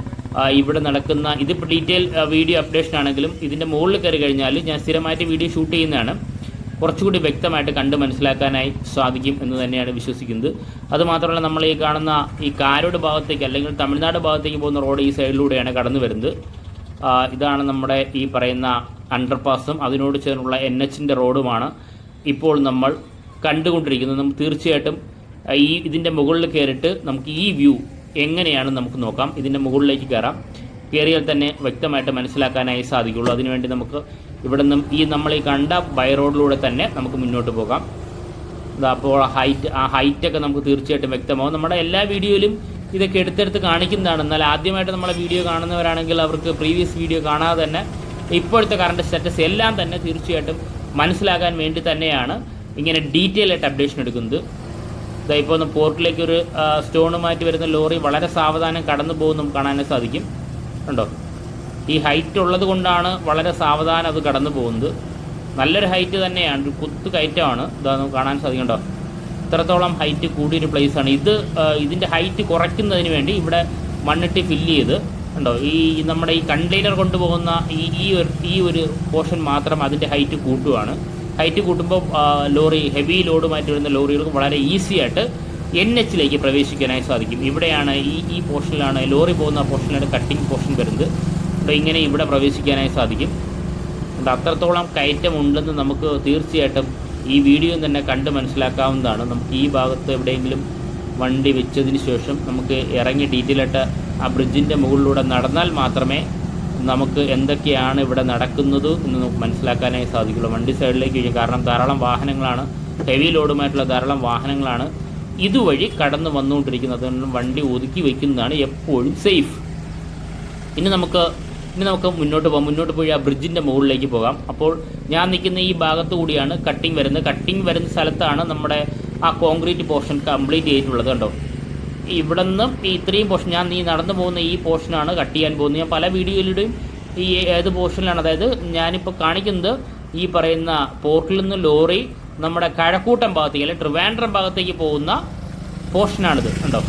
A: ഇവിടെ നടക്കുന്ന, ഇതിപ്പോൾ ഡീറ്റെയിൽ വീഡിയോ അപ്ഡേഷൻ ആണെങ്കിലും ഇതിൻ്റെ മുകളിൽ കയറി കഴിഞ്ഞാൽ ഞാൻ സ്ഥിരമായിട്ട് വീഡിയോ ഷൂട്ട് ചെയ്യുന്നതാണ്, കുറച്ചുകൂടി വ്യക്തമായിട്ട് കണ്ട് മനസ്സിലാക്കാനായി സാധിക്കും എന്ന് തന്നെയാണ് വിശ്വസിക്കുന്നത്. അതുമാത്രമല്ല, നമ്മൾ ഈ കാണുന്ന ഈ കാരോട് ഭാഗത്തേക്ക് അല്ലെങ്കിൽ തമിഴ്നാട് ഭാഗത്തേക്ക് പോകുന്ന റോഡ് ഈ സൈഡിലൂടെയാണ് കടന്നു വരുന്നത്. ഇതാണ് നമ്മുടെ ഈ പറയുന്ന അണ്ടർപാസും അതിനോട് ചേർന്നുള്ള NHൻ്റെ റോഡുമാണ് ഇപ്പോൾ നമ്മൾ കണ്ടുകൊണ്ടിരിക്കുന്നത്. നമുക്ക് തീർച്ചയായിട്ടും ഇതിൻ്റെ മുകളിൽ കയറിയിട്ട് നമുക്ക് ഈ വ്യൂ എങ്ങനെയാണ് നമുക്ക് നോക്കാം. ഇതിൻ്റെ മുകളിലേക്ക് കയറാം. കയറിയാൽ തന്നെ വ്യക്തമായിട്ട് മനസ്സിലാക്കാനായി സാധിക്കുള്ളൂ. അതിനുവേണ്ടി നമുക്ക് ഇവിടെ നിന്നും നമ്മൾ ഈ കണ്ട ബൈ റോഡിലൂടെ തന്നെ നമുക്ക് മുന്നോട്ട് പോകാം. അപ്പോൾ ഹൈറ്റൊക്കെ നമുക്ക് തീർച്ചയായിട്ടും വ്യക്തമാവും. നമ്മുടെ എല്ലാ വീഡിയോയിലും ഇതൊക്കെ എടുത്തെടുത്ത് കാണിക്കുന്നതാണ്. എന്നാൽ ആദ്യമായിട്ട് നമ്മളെ വീഡിയോ കാണുന്നവരാണെങ്കിൽ അവർക്ക് പ്രീവിയസ് വീഡിയോ കാണാതെ തന്നെ ഇപ്പോഴത്തെ കറണ്ട് സ്റ്റാറ്റസ് എല്ലാം തന്നെ തീർച്ചയായിട്ടും മനസ്സിലാക്കാൻ വേണ്ടി തന്നെയാണ് ഇങ്ങനെ ഡീറ്റെയിൽ ആയിട്ട് അപ്ഡേഷൻ എടുക്കുന്നത്. ഇപ്പോൾ ഒന്ന് പോർട്ടിലേക്ക് ഒരു സ്റ്റോണുമായിട്ട് വരുന്ന ലോറി വളരെ സാവധാനം കടന്നു പോകുന്നതും കാണാൻ സാധിക്കും. കണ്ടോ, ഈ ഹൈറ്റ് ഉള്ളത് കൊണ്ടാണ് വളരെ സാവധാനം അത് കടന്നു പോകുന്നത്. നല്ലൊരു ഹൈറ്റ് തന്നെയാണ്, ഒരു കുത്തു കയറ്റമാണ്. ഇതാ നമുക്ക് കാണാൻ സാധിക്കുന്നുണ്ടോ, ഇത്രത്തോളം ഹൈറ്റ് കൂടിയൊരു പ്ലേസാണ് ഇത്. ഇതിൻ്റെ ഹൈറ്റ് കുറയ്ക്കുന്നതിന് വേണ്ടി ഇവിടെ മണ്ണിട്ട് ഫില്ല് ചെയ്ത് കണ്ടോ, ഈ നമ്മുടെ ഈ കണ്ടെയ്നർ കൊണ്ടുപോകുന്ന ഈ ഒരു പോർഷൻ മാത്രം അതിൻ്റെ ഹൈറ്റ് കൂട്ടുകയാണ്. ഹൈറ്റ് കൂട്ടുമ്പോൾ ലോറി, ഹെവി ലോഡുമായിട്ട് വരുന്ന ലോറികൾക്ക് വളരെ ഈസി ആയിട്ട് NHലേക്ക് പ്രവേശിക്കാനായി സാധിക്കും. ഇവിടെയാണ് ഈ പോർഷനിലാണ്, ലോറി പോകുന്ന പോർഷനിലാണ് കട്ടിങ് പോർഷൻ വരുന്നത്. അപ്പോൾ ഇങ്ങനെ ഇവിടെ പ്രവേശിക്കാനായി സാധിക്കും. അത്രത്തോളം കയറ്റമുണ്ടെന്ന് നമുക്ക് തീർച്ചയായിട്ടും ഈ വീഡിയോ തന്നെ കണ്ട് മനസ്സിലാക്കാവുന്നതാണ്. നമുക്ക് ഈ ഭാഗത്ത് എവിടെയെങ്കിലും വണ്ടി വെച്ചതിന് ശേഷം നമുക്ക് ഇറങ്ങി ഡീറ്റെയിൽ ആയിട്ട് ആ ബ്രിഡ്ജിൻ്റെ മുകളിലൂടെ നടന്നാൽ മാത്രമേ നമുക്ക് എന്തൊക്കെയാണ് ഇവിടെ നടക്കുന്നത് എന്ന് നമുക്ക് മനസ്സിലാക്കാനായി സാധിക്കുള്ളൂ. വണ്ടി സൈഡിലേക്ക് കഴിഞ്ഞു, കാരണം ധാരാളം വാഹനങ്ങളാണ്, ഹെവി ലോഡുമായിട്ടുള്ള ധാരാളം വാഹനങ്ങളാണ് ഇതുവഴി കടന്നു വന്നുകൊണ്ടിരിക്കുന്നത്. വണ്ടി ഒതുക്കി വയ്ക്കുന്നതാണ് എപ്പോഴും സേഫ്. ഇനി നമുക്ക് മുന്നോട്ട് പോയി ആ ബ്രിഡ്ജിൻ്റെ മുകളിലേക്ക് പോകാം. അപ്പോൾ ഞാൻ നിൽക്കുന്ന ഈ ഭാഗത്തു കൂടിയാണ് കട്ടിങ് വരുന്ന സ്ഥലത്താണ് നമ്മുടെ ആ കോൺക്രീറ്റ് പോർഷൻ കംപ്ലീറ്റ് ചെയ്തിട്ടുള്ളത്. കണ്ടോ, ഇവിടെ നിന്നും ഇത്രയും പോർഷൻ, ഞാൻ നടന്നു പോകുന്ന ഈ പോർഷനാണ് കട്ട് ചെയ്യാൻ പോകുന്നത്. ഞാൻ പല വീഡിയോയിലൂടെയും ഈ ഏത് പോർഷനിലാണ്, അതായത് ഞാനിപ്പോൾ കാണിക്കുന്നത് ഈ പറയുന്ന പോർട്ടിൽ നിന്ന് ലോറി നമ്മുടെ കഴക്കൂട്ടം ഭാഗത്തേക്ക് അല്ലെങ്കിൽ ട്രിവാൻഡ്രം ഭാഗത്തേക്ക് പോകുന്ന പോർഷനാണിത്. കണ്ടോ,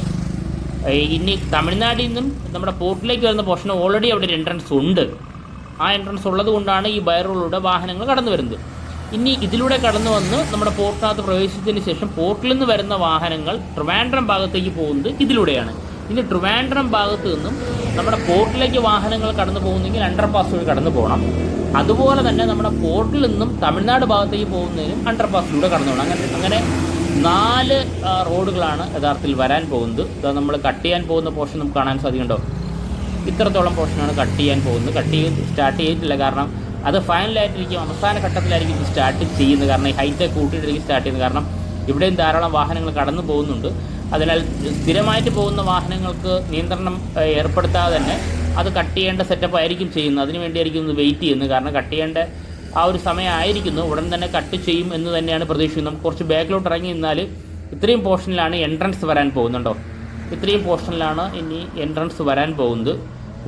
A: ഇനി തമിഴ്നാട്ടിൽ നിന്നും നമ്മുടെ പോർട്ടിലേക്ക് വരുന്ന പോർഷൻ ഓൾറെഡി അവിടെ ഒരു എൻട്രൻസ് ഉണ്ട്. ആ എൻട്രൻസ് ഉള്ളത് കൊണ്ടാണ് ഈ ബൈ റോഡിലൂടെ വാഹനങ്ങൾ കടന്നു വരുന്നത്. ഇനി ഇതിലൂടെ കടന്നു വന്ന് നമ്മുടെ പോർട്ടിനകത്ത് പ്രവേശിച്ചതിന് ശേഷം പോർട്ടിൽ നിന്ന് വരുന്ന വാഹനങ്ങൾ ട്രിവാൻഡ്രം ഭാഗത്തേക്ക് പോകുന്നത് ഇതിലൂടെയാണ്. ഇനി ട്രിവാൻഡ്രം ഭാഗത്ത് നിന്നും നമ്മുടെ പോർട്ടിലേക്ക് വാഹനങ്ങൾ കടന്നു പോകുന്നെങ്കിൽ അണ്ടർപാസ് വഴി കടന്നു പോകണം. അതുപോലെ തന്നെ നമ്മുടെ പോർട്ടിൽ നിന്നും തമിഴ്നാട് ഭാഗത്തേക്ക് പോകുന്നതിനും അണ്ടർപാസിലൂടെ കടന്നു പോകണം. അങ്ങനെ 4 റോഡുകളാണ് യഥാർത്ഥത്തിൽ വരാൻ പോകുന്നത്. ഇത് നമ്മൾ കട്ട് ചെയ്യാൻ പോകുന്ന പോർഷൻ നമുക്ക് കാണാൻ സാധിക്കുന്നുണ്ടോ, ഇത്രത്തോളം പോർഷനാണ് കട്ട് ചെയ്യാൻ പോകുന്നത്. സ്റ്റാർട്ട് ചെയ്തിട്ടില്ല, കാരണം അത് ഫൈനലായിട്ടിരിക്കും, അവസാന ഘട്ടത്തിലായിരിക്കും ഇത് സ്റ്റാർട്ട് ചെയ്യുന്നത്. കാരണം ഈ ഹൈറ്റ് കൂട്ടിയിട്ടായിരിക്കും സ്റ്റാർട്ട് ചെയ്യുന്നത്. കാരണം ഇവിടെയും ധാരാളം വാഹനങ്ങൾ കടന്നു പോകുന്നുണ്ട്. അതിനാൽ സ്ഥിരമായിട്ട് പോകുന്ന വാഹനങ്ങൾക്ക് നിയന്ത്രണം ഏർപ്പെടുത്താതെ തന്നെ അത് കട്ട് ചെയ്യേണ്ട സെറ്റപ്പ് ആയിരിക്കും ചെയ്യുന്നത്. അതിന് വേണ്ടിയായിരിക്കും ഒന്ന് വെയിറ്റ് ചെയ്യുന്നത്. കാരണം കട്ട് ചെയ്യേണ്ട ആ ഒരു സമയമായിരിക്കുന്നു. ഉടൻ തന്നെ കട്ട് ചെയ്യും എന്ന് തന്നെയാണ് പ്രതീക്ഷിക്കുന്നത്. നമുക്ക് കുറച്ച് ബാക്കിലോട്ട് ഇറങ്ങി നിന്നാൽ ഇത്രയും പോർഷനിലാണ് എൻട്രൻസ് വരാൻ പോകുന്നുണ്ടോ, ഇത്രയും പോർഷനിലാണ് ഇനി എൻട്രൻസ് വരാൻ പോകുന്നത്.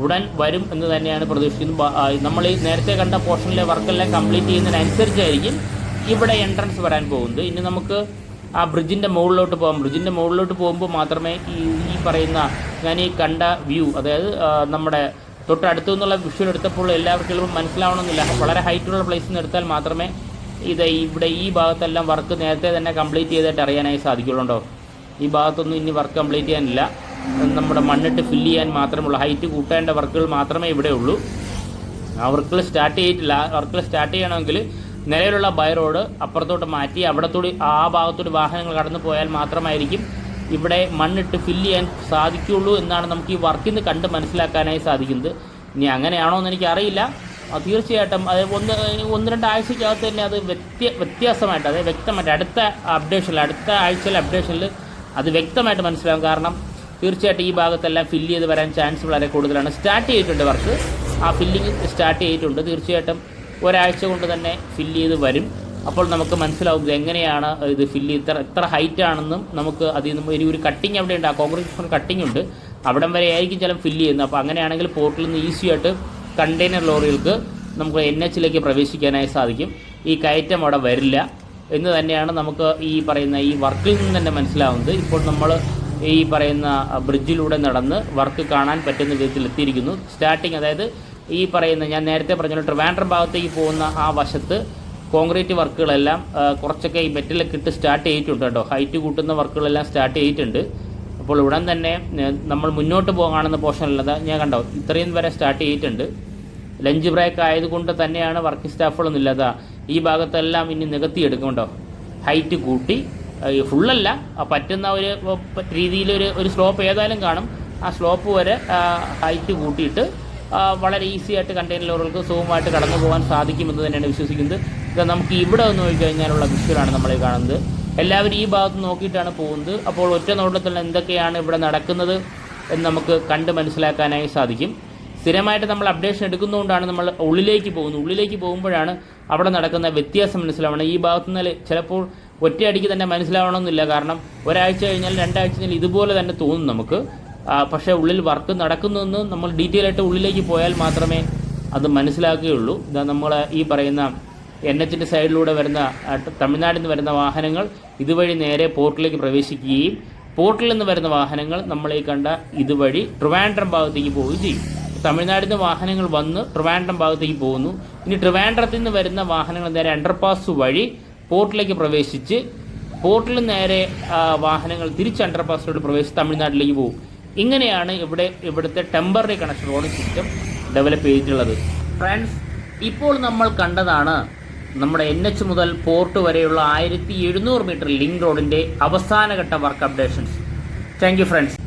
A: ഉടൻ വരും എന്ന് തന്നെയാണ് പ്രതീക്ഷിക്കുന്നത്. നമ്മൾ ഈ നേരത്തെ കണ്ട പോർഷനിലെ വർക്കെല്ലാം കംപ്ലീറ്റ് ചെയ്യുന്നതിനനുസരിച്ചായിരിക്കും ഇവിടെ എൻട്രൻസ് വരാൻ പോകുന്നത്. ഇനി നമുക്ക് ആ ബ്രിഡ്ജിൻ്റെ മുകളിലോട്ട് പോകാം. ബ്രിഡ്ജിൻ്റെ മുകളിലോട്ട് പോകുമ്പോൾ മാത്രമേ ഈ പറയുന്ന ഞാൻ ഈ കണ്ട വ്യൂ, അതായത് നമ്മുടെ തൊട്ടടുത്തു നിന്നുള്ള വിഷ്വൽ എടുത്തപ്പോൾ എല്ലാവർക്കും ചിലപ്പോൾ മനസ്സിലാവണമെന്നില്ല. വളരെ ഹൈറ്റുള്ള പ്ലേസിൽ നിന്ന് എടുത്താൽ മാത്രമേ ഇവിടെ ഈ ഭാഗത്തെല്ലാം വർക്ക് നേരത്തെ തന്നെ കംപ്ലീറ്റ് ചെയ്തിട്ട് അറിയാനായി സാധിക്കുള്ളൂ. ഈ ഭാഗത്തൊന്നും ഇനി വർക്ക് കംപ്ലീറ്റ് ചെയ്യാനില്ല. നമ്മുടെ മണ്ണിട്ട് ഫില്ല് ചെയ്യാൻ മാത്രമുള്ള ഹൈറ്റ് കൂട്ടേണ്ട വർക്കുകൾ മാത്രമേ ഇവിടെ ഉള്ളൂ. ആ വർക്കുകൾ സ്റ്റാർട്ട് ചെയ്തിട്ടില്ല. വർക്കുകൾ സ്റ്റാർട്ട് ചെയ്യണമെങ്കിൽ നിലവിലുള്ള ബൈ റോഡ് അപ്പുറത്തോട്ട് മാറ്റി അവിടത്തോട് ആ ഭാഗത്തോട് വാഹനങ്ങൾ കടന്നു പോയാൽ മാത്രമായിരിക്കും ഇവിടെ മണ്ണിട്ട് ഫില്ല് ചെയ്യാൻ സാധിക്കുകയുള്ളൂ എന്നാണ് നമുക്ക് ഈ വർക്കിൽ നിന്ന് കണ്ട് മനസ്സിലാക്കാനായി സാധിക്കുന്നത്. ഇനി അങ്ങനെയാണോ എന്ന് എനിക്കറിയില്ല. തീർച്ചയായിട്ടും അത് ഒന്ന് രണ്ട് ആഴ്ചക്കകത്ത് തന്നെ അത് വ്യത്യാസമായിട്ട്, അതായത് വ്യക്തമായിട്ട് അടുത്ത ആഴ്ചയിലെ അപ്ഡേഷനിൽ അത് വ്യക്തമായിട്ട് മനസ്സിലാകും. കാരണം തീർച്ചയായിട്ടും ഈ ഭാഗത്തെല്ലാം ഫില്ല് ചെയ്ത് വരാൻ ചാൻസ് വളരെ കൂടുതലാണ്. സ്റ്റാർട്ട് ചെയ്തിട്ടുണ്ട് വർക്ക്, ആ ഫില്ലിങ് സ്റ്റാർട്ട് ചെയ്തിട്ടുണ്ട്. തീർച്ചയായിട്ടും ഒരാഴ്ച കൊണ്ട് തന്നെ ഫില്ല് ചെയ്ത് വരും. അപ്പോൾ നമുക്ക് മനസ്സിലാവും ഇത് എങ്ങനെയാണ് ഇത് ഫില്ല് എത്ര ഹൈറ്റ് ആണെന്നും നമുക്ക് അതിൽ നിന്ന് ഒരു കട്ടിങ് അവിടെ ഉണ്ട്, ആ കോൺക്രീറ്റ് കട്ടിങ് ഉണ്ട്, അവിടം വരെ ആയിരിക്കും ചിലപ്പോൾ ഫില്ല് ചെയ്യുന്നത്. അപ്പോൾ അങ്ങനെയാണെങ്കിൽ പോർട്ടിൽ നിന്ന് ഈസി ആയിട്ട് കണ്ടെയ്നർ ലോറികൾക്ക് നമുക്ക് NH പ്രവേശിക്കാനായി സാധിക്കും. ഈ കയറ്റം അവിടെ വരില്ല എന്ന് തന്നെയാണ് നമുക്ക് ഈ പറയുന്ന ഈ വർക്കിൽ നിന്ന് തന്നെ മനസ്സിലാവുന്നത്. ഇപ്പോൾ നമ്മൾ ഈ പറയുന്ന ബ്രിഡ്ജിലൂടെ നടന്ന് വർക്ക് കാണാൻ പറ്റുന്ന വിധത്തിൽ എത്തിയിരിക്കുന്നു. സ്റ്റാർട്ടിങ്, അതായത് ഈ പറയുന്ന ഞാൻ നേരത്തെ പറഞ്ഞ ട്രിവാൻഡ്രം ഭാഗത്തേക്ക് പോകുന്ന ആ വശത്ത് കോൺക്രീറ്റ് വർക്കുകളെല്ലാം കുറച്ചൊക്കെ ഈ മെറ്റലൊക്കെ ഇട്ട് സ്റ്റാർട്ട് ചെയ്തിട്ടുണ്ട് കേട്ടോ. ഹൈറ്റ് കൂട്ടുന്ന വർക്കുകളെല്ലാം സ്റ്റാർട്ട് ചെയ്തിട്ടുണ്ട്. അപ്പോൾ ഉടൻ തന്നെ നമ്മൾ മുന്നോട്ട് കാണുന്ന പോർഷനിലത് ഞാൻ കണ്ടോ ഇത്രയും വരെ സ്റ്റാർട്ട് ചെയ്തിട്ടുണ്ട്. ലഞ്ച് ബ്രേക്ക് ആയതുകൊണ്ട് തന്നെയാണ് വർക്കിംഗ് സ്റ്റാഫുകളൊന്നും ഇല്ലാത്ത ഈ ഭാഗത്തെല്ലാം ഇനി നികത്തിയെടുക്കുന്നുണ്ടോ. ഹൈറ്റ് കൂട്ടി ഫുള്ളല്ല, പറ്റുന്ന ഒരു രീതിയിൽ ഒരു സ്ലോപ്പ് ഏതായാലും കാണും. ആ സ്ലോപ്പ് വരെ ഹൈറ്റ് കൂട്ടിയിട്ട് വളരെ ഈസി ആയിട്ട് കണ്ടെയ്നർ ലോറികൾക്ക് സുഖമായിട്ട് കടന്നു പോകാൻ സാധിക്കുമെന്ന് തന്നെയാണ് വിശ്വസിക്കുന്നത്. ഇത് നമുക്ക് ഇവിടെ ഒന്ന് നോക്കിക്കഴിഞ്ഞാലുള്ള വിഷ്വലാണ് നമ്മൾ കാണുന്നത്. എല്ലാവരും ഈ ഭാഗത്ത് നോക്കിയിട്ടാണ് പോകുന്നത്. അപ്പോൾ ഒറ്റ നോട്ടത്തിൽ എന്തൊക്കെയാണ് ഇവിടെ നടക്കുന്നത് എന്ന് നമുക്ക് കണ്ട് മനസ്സിലാക്കാനായി സാധിക്കും. സ്ഥിരമായിട്ട് നമ്മൾ അപ്ഡേഷൻ എടുക്കുന്നതുകൊണ്ടാണ് നമ്മൾ ഉള്ളിലേക്ക് പോകുന്നത്. ഉള്ളിലേക്ക് പോകുമ്പോഴാണ് അവിടെ നടക്കുന്ന വ്യത്യാസം മനസ്സിലാവണം. ഈ ഭാഗത്തു നിന്ന് ചിലപ്പോൾ ഒറ്റയടിക്ക് തന്നെ മനസ്സിലാവണമെന്നില്ല. കാരണം ഒരാഴ്ച കഴിഞ്ഞാൽ 2 ആഴ്ച കഴിഞ്ഞാൽ ഇതുപോലെ തന്നെ തോന്നും നമുക്ക്. പക്ഷേ ഉള്ളിൽ വർക്ക് നടക്കുന്നതെന്ന് നമ്മൾ ഡീറ്റെയിൽ ആയിട്ട് ഉള്ളിലേക്ക് പോയാൽ മാത്രമേ അത് മനസ്സിലാക്കുകയുള്ളൂ. ഇതാ നമ്മൾ ഈ പറയുന്ന NH സൈഡിലൂടെ വരുന്ന തമിഴ്നാട്ടിൽ നിന്ന് വരുന്ന വാഹനങ്ങൾ ഇതുവഴി നേരെ പോർട്ടിലേക്ക് പ്രവേശിക്കുകയും പോർട്ടിൽ നിന്ന് വരുന്ന വാഹനങ്ങൾ നമ്മളീ കണ്ട ഇതുവഴി ട്രിവാൻഡ്രം ഭാഗത്തേക്ക് പോവുകയും ചെയ്യും. തമിഴ്നാട്ടിൽ നിന്ന് വാഹനങ്ങൾ വന്ന് ട്രിവാൻഡ്രം ഭാഗത്തേക്ക് പോകുന്നു. ഇനി ട്രിവാൻഡ്രത്തിൽ നിന്ന് വരുന്ന വാഹനങ്ങൾ നേരെ അണ്ടർപാസ് വഴി പോർട്ടിലേക്ക് പ്രവേശിച്ച് പോർട്ടിൽ നേരെ വാഹനങ്ങൾ തിരിച്ച് അണ്ടർപാസിലോട്ട് പ്രവേശിച്ച് തമിഴ്നാട്ടിലേക്ക് പോകും. ഇങ്ങനെയാണ് ഇവിടുത്തെ temporary connection road system develop ചെയ്തിട്ടുള്ളത്. ഫ്രണ്ട്സ്, ഇപ്പോൾ നമ്മൾ കണ്ടതാണ് നമ്മുടെ NH മുതൽ പോർട്ട് വരെയുള്ള 1700 മീറ്റർ ലിങ്ക് റോഡിൻ്റെ അവസാനഘട്ട work updations. Thank you friends.